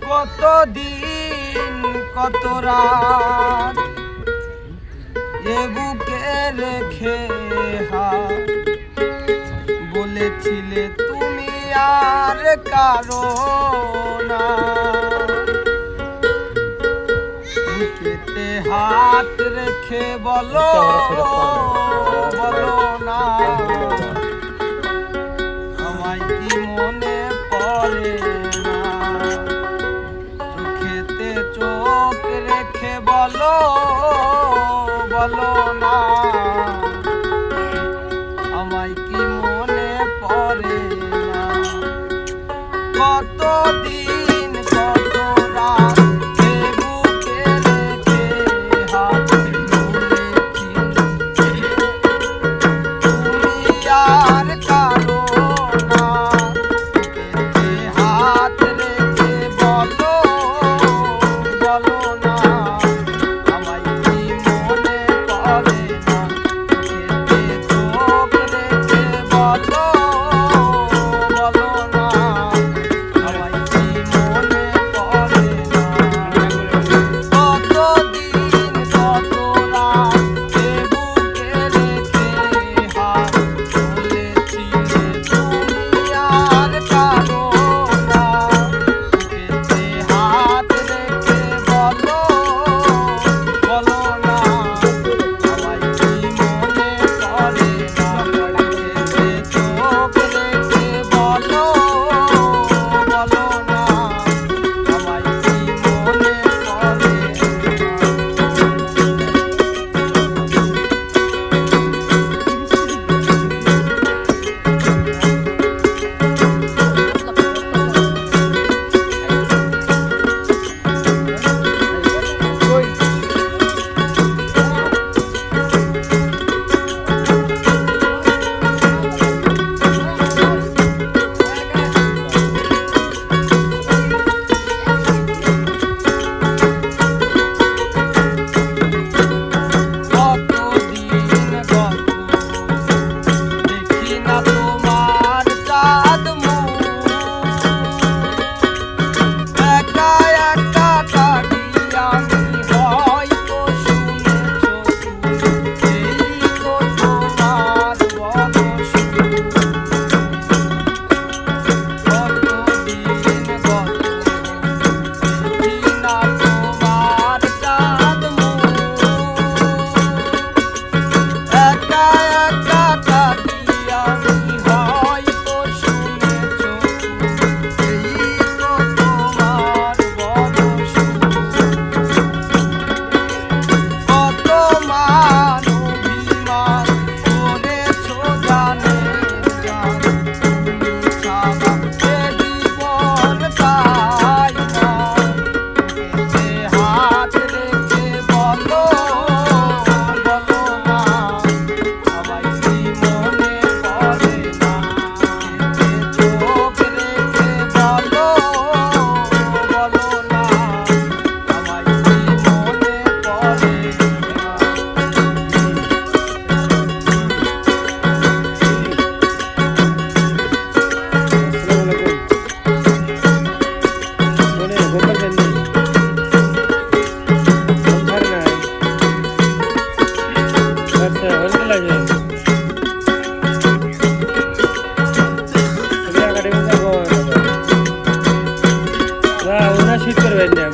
কতদিন কত রাত এ বুকে রেখে বলেছিলে তুমি আর কারো না, বুকেতে হাত রেখে বলো বলো না, আমায় কি মনে পড়ে না, চোখেতে চোখ রেখে বলো বলো না, আমায় কি মনে পড়ে না। কতদিন কত রাত এ বুকে রেখে হাত তুলেছি তুমি আর কারো না, বুকেতে হাত রেখে বলো বলো না, আমায় কি মনে পড়ে না, চোখেতে চোখ রেখে বলো বলো না, আমায় কি মনে পড়ে না। কতদিন কত রাত এ বুকে রেখে হাত তুলেছিলে তুমি আর কারো না, বুকেতে হাত রেখে বলো বলো না, আমায় কি মনে পড়ে না, চোখেতে চোখ রেখে বলো বলো না, আমায় কি মনে পড়ে কতদিন কত দেখি না তোমার চাঁদ মুখ, একা একা থাকি আমি হয়তো শুনেছো তুমি, এই তো তোমার বড় সুখ। কতদিন কত দেখি না তোমার চাঁদ মুখ, একা একা থাকি আমি হয়তো শুনেছো তুমি, এই তো তোমার বড় সুখ। কত মান অভিমান করেছো জানে জান, তুমি ছাড়া এ জীবন পাই না, বুকেতে হাত রেখে বলো বলো না, আমায় কি মনে পড়ে না, চোখেতে চোখ রেখে বলো বলো না, আমায় কি মনে পড়ে না। শীত করবেন না